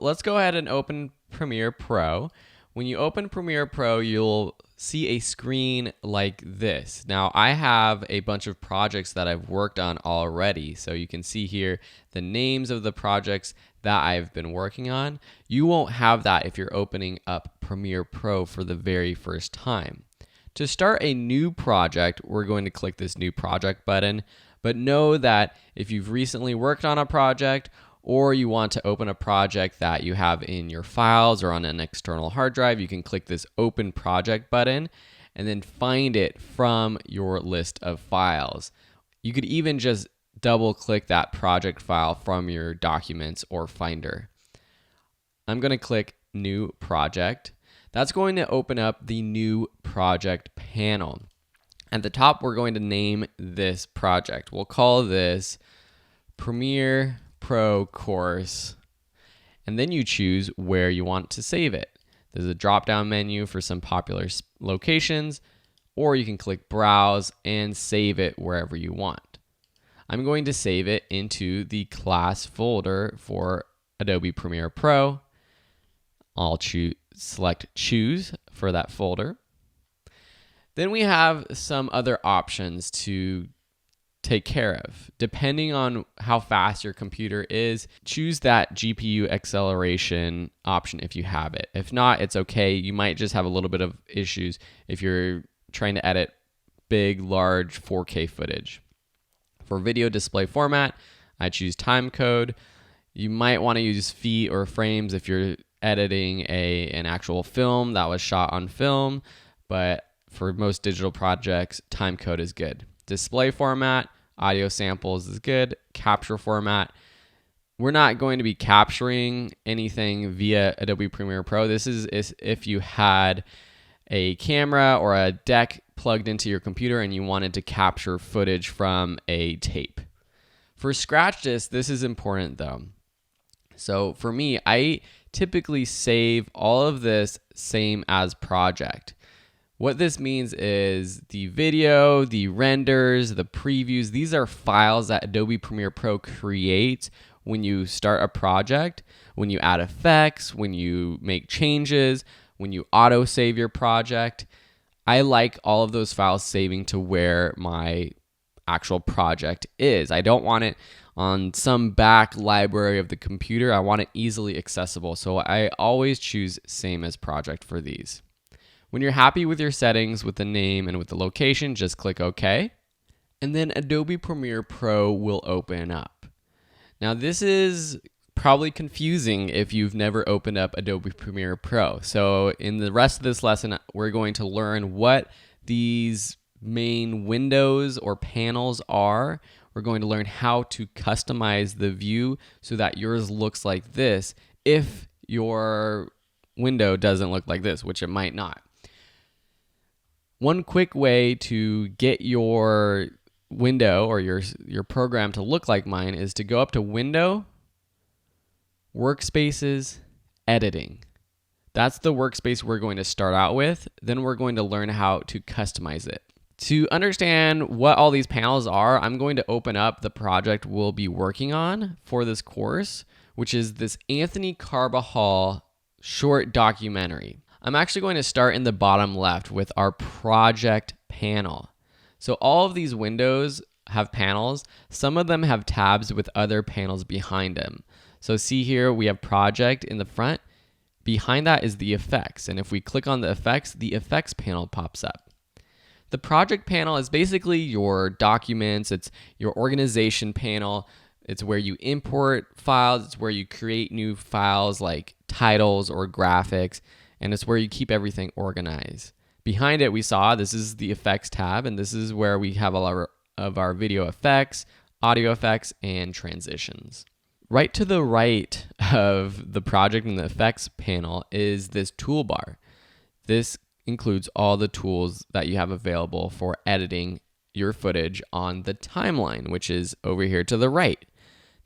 let's go ahead and open Premiere Pro. When you open Premiere Pro, you'll see a screen like this. Now, I have a bunch of projects that I've worked on already. So you can see here the names of the projects that I've been working on. You won't have that if you're opening up Premiere Pro for the very first time. To start a new project, we're going to click this New Project button. But know that if you've recently worked on a project or you want to open a project that you have in your files or on an external hard drive, you can click this Open Project button and then find it from your list of files. You could even just double click that project file from your documents or Finder. I'm going to click New Project. That's going to open up the New Project panel. At the top, we're going to name this project. We'll call this Premiere Pro Course, and then you choose where you want to save it. There's a drop-down menu for some popular locations, or you can click Browse and save it wherever you want. I'm going to save it into the class folder for Adobe Premiere Pro. I'll select Choose for that folder. Then we have some other options to take care of. Depending on how fast your computer is, choose that GPU acceleration option if you have it. If not, it's okay. You might just have a little bit of issues if you're trying to edit big, large 4K footage. For video display format, I choose timecode. You might want to use feet or frames if you're editing an actual film that was shot on film, but for most digital projects, timecode is good. Display format, audio samples is good. Capture format, we're not going to be capturing anything via Adobe Premiere Pro. This is if you had a camera or a deck plugged into your computer and you wanted to capture footage from a tape. For Scratch Disk, this is important though. So for me, I typically save all of this same as project. What this means is the video, the renders, the previews, these are files that Adobe Premiere Pro creates when you start a project, when you add effects, when you make changes, when you auto-save your project. I like all of those files saving to where my actual project is. I don't want it on some back library of the computer. I want it easily accessible. So I always choose same as project for these. When you're happy with your settings, with the name and with the location, just click OK. And then Adobe Premiere Pro will open up. Now this is probably confusing if you've never opened up Adobe Premiere Pro. So in the rest of this lesson, we're going to learn what these main windows or panels are. We're going to learn how to customize the view so that yours looks like this if your window doesn't look like this, which it might not. One quick way to get your window or your program to look like mine is to go up to Window, Workspaces, Editing. That's the workspace we're going to start out with. Then we're going to learn how to customize it. To understand what all these panels are, I'm going to open up the project we'll be working on for this course, which is this Anthony Carbajal short documentary. I'm actually going to start in the bottom left with our project panel. So all of these windows have panels. Some of them have tabs with other panels behind them. So see here, we have project in the front. Behind that is the effects. And if we click on the effects panel pops up. The project panel is basically your documents. It's your organization panel. It's where you import files. It's where you create new files like titles or graphics. And it's where you keep everything organized. Behind it, we saw this is the effects tab, and this is where we have all of our video effects, audio effects, and transitions. Right to the right of the project and the effects panel is this toolbar. This includes all the tools that you have available for editing your footage on the timeline, which is over here to the right.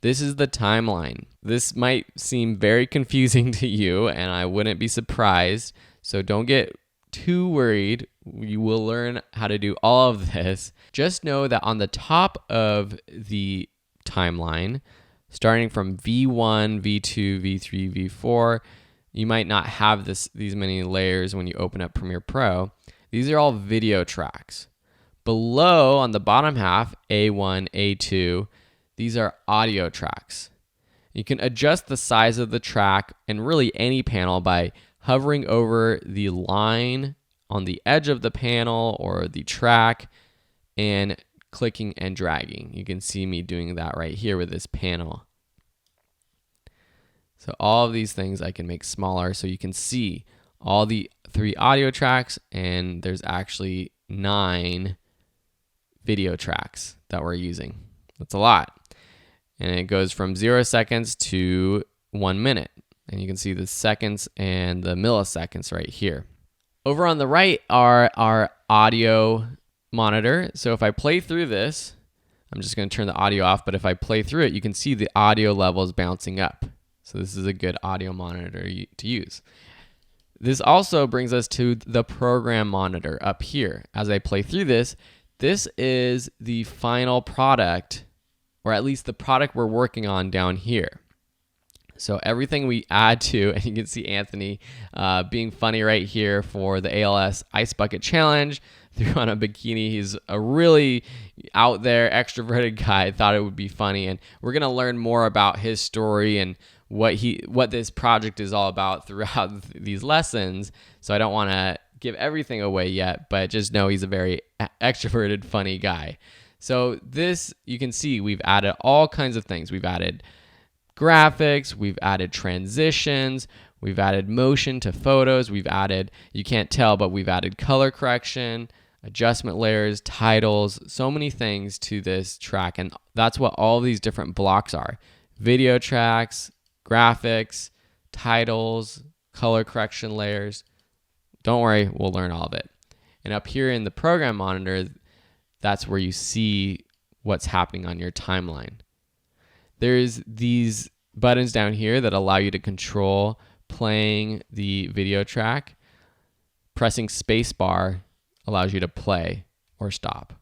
This is the timeline. This might seem very confusing to you, and I wouldn't be surprised. So don't get too worried. You will learn how to do all of this. Just know that on the top of the timeline, starting from V1, V2, V3, V4. You might not have these many layers when you open up Premiere Pro. These are all video tracks. Below on the bottom half, A1, A2, these are audio tracks. You can adjust the size of the track and really any panel by hovering over the line on the edge of the panel or the track and clicking and dragging. You can see me doing that right here with this panel. So all of these things I can make smaller so you can see all the 3 audio tracks, and there's actually 9 video tracks that we're using. That's a lot. And it goes from 0 seconds to 1 minute. And you can see the seconds and the milliseconds right here. Over on the right are our audio monitor. So if I play through this, I'm just going to turn the audio off, but if I play through it, you can see the audio levels bouncing up. So this is a good audio monitor to use. This also brings us to the program monitor up here. As I play through this, this is the final product, or at least the product we're working on down here. So everything we add to, and you can see Anthony being funny right here for the ALS Ice Bucket Challenge, threw on a bikini. He's a really out there, extroverted guy. I thought it would be funny, and we're gonna learn more about his story and what this project is all about throughout these lessons. So I don't want to give everything away yet, but just know he's a very extroverted, funny guy. So this, you can see we've added all kinds of things. We've added graphics, we've added transitions, we've added motion to photos, we've added, you can't tell, but we've added color correction, adjustment layers, titles, so many things to this track. And that's what all these different blocks are. Video tracks, graphics, titles, color correction layers. Don't worry, we'll learn all of it. And up here in the program monitor, that's where you see what's happening on your timeline. There's these buttons down here that allow you to control playing the video track. Pressing spacebar allows you to play or stop,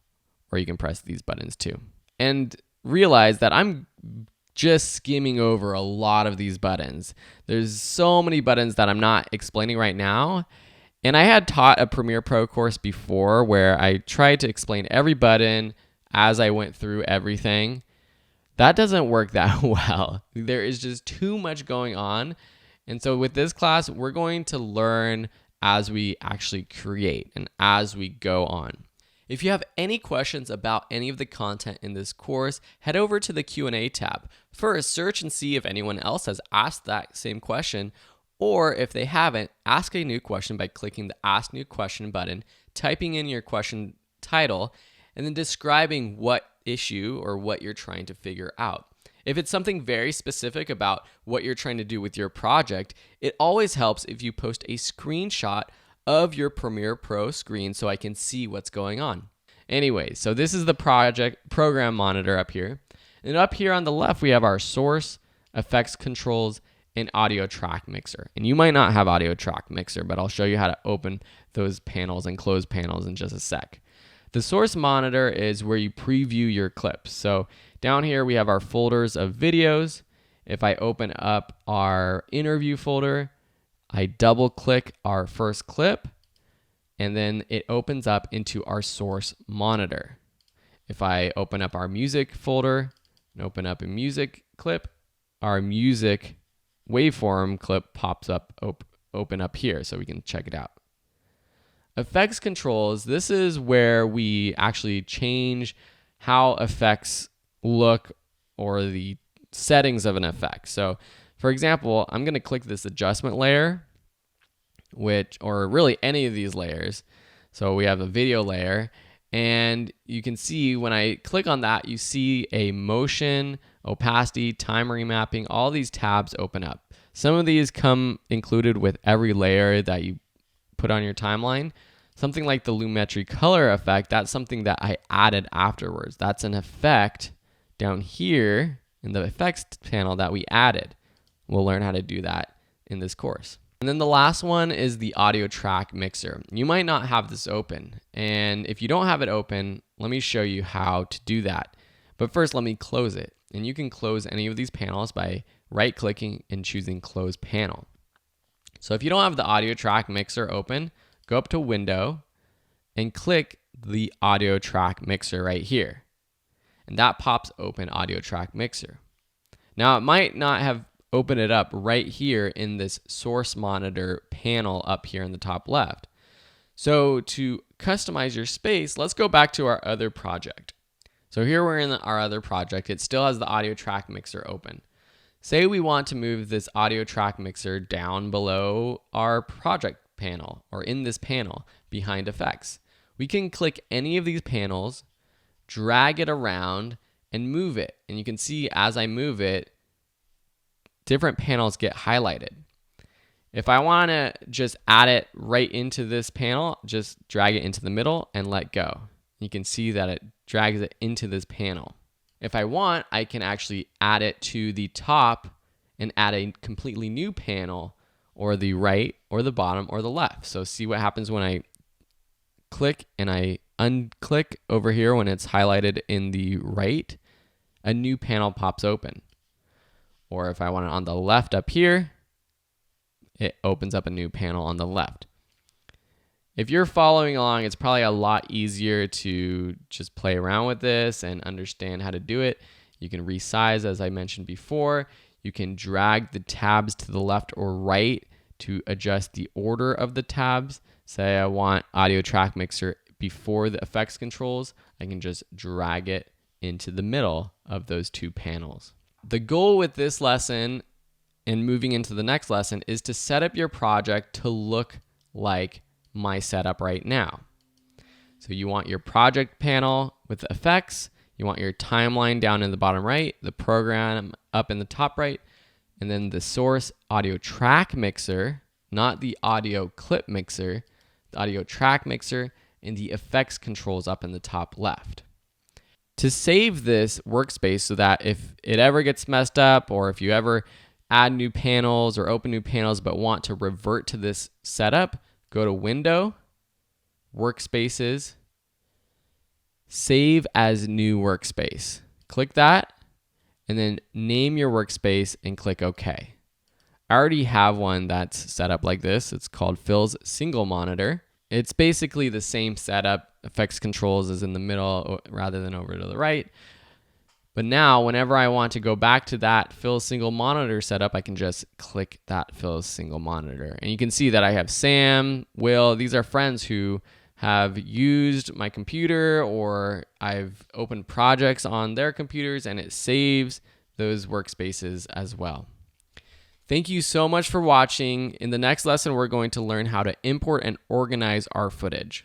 or you can press these buttons too. And realize that I'm just skimming over a lot of these buttons. There's so many buttons that I'm not explaining right now. And I had taught a Premiere Pro course before where I tried to explain every button as I went through everything. That doesn't work that well. There is just too much going on. And so with this class, we're going to learn as we actually create and as we go on. If you have any questions about any of the content in this course, head over to the Q&A tab. First, search and see if anyone else has asked that same question, or if they haven't, ask a new question by clicking the Ask New Question button, typing in your question title, and then describing what issue or what you're trying to figure out. If it's something very specific about what you're trying to do with your project, it always helps if you post a screenshot of your Premiere Pro screen so I can see what's going on. Anyway, so this is the program monitor up here. And up here on the left, we have our source, effects controls, and audio track mixer. And you might not have audio track mixer, but I'll show you how to open those panels and close panels in just a sec. The source monitor is where you preview your clips. So down here, we have our folders of videos. If I open up our interview folder, I double click our first clip, and then it opens up into our source monitor. If I open up our music folder and open up a music clip, our music waveform clip pops up, open up here so we can check it out. Effects controls, this is where we actually change how effects look or the settings of an effect. So for example, I'm going to click this adjustment layer, or really any of these layers. So we have a video layer, and you can see when I click on that, you see a motion, opacity, time remapping, all these tabs open up. Some of these come included with every layer that you put on your timeline. Something like the Lumetri color effect, that's something that I added afterwards. That's an effect down here in the effects panel that we added. We'll learn how to do that in this course. And then the last one is the audio track mixer. You might not have this open. And if you don't have it open, let me show you how to do that. But first, let me close it. And you can close any of these panels by right-clicking and choosing Close Panel. So if you don't have the audio track mixer open, go up to Window and click the audio track mixer right here. And that pops open audio track mixer. Now it might not have opened it up right here in this source monitor panel up here in the top left. So to customize your space, let's go back to our other project. So here we're in our other project. It still has the audio track mixer open. Say we want to move this audio track mixer down below our project panel or in this panel behind effects. We can click any of these panels, drag it around, and move it. And you can see as I move it, different panels get highlighted. If I want to just add it right into this panel, just drag it into the middle and let go. You can see that it drags it into this panel. If I want, I can actually add it to the top and add a completely new panel, or the right or the bottom or the left. So see what happens when I click and I unclick over here when it's highlighted in the right, a new panel pops open. Or if I want it on the left up here, it opens up a new panel on the left. If you're following along, it's probably a lot easier to just play around with this and understand how to do it. You can resize, as I mentioned before. You can drag the tabs to the left or right to adjust the order of the tabs. Say I want audio track mixer before the effects controls, I can just drag it into the middle of those two panels. The goal with this lesson and moving into the next lesson is to set up your project to look like my setup right now. So you want your project panel with effects, you want your timeline down in the bottom right, the program up in the top right, and then the source audio track mixer, not the audio clip mixer, the audio track mixer, and the effects controls up in the top left. To save this workspace so that if it ever gets messed up, or if you ever add new panels or open new panels but want to revert to this setup, go to Window, Workspaces, Save as New Workspace. Click that, and then name your workspace and click OK. I already have one that's set up like this. It's called Phil's Single Monitor. It's basically the same setup. Effects controls is in the middle rather than over to the right. But now, whenever I want to go back to that Phil's Single Monitor setup, I can just click that Phil's Single Monitor. And you can see that I have Sam, Will. These are friends who have used my computer, or I've opened projects on their computers, and it saves those workspaces as well. Thank you so much for watching. In the next lesson, we're going to learn how to import and organize our footage.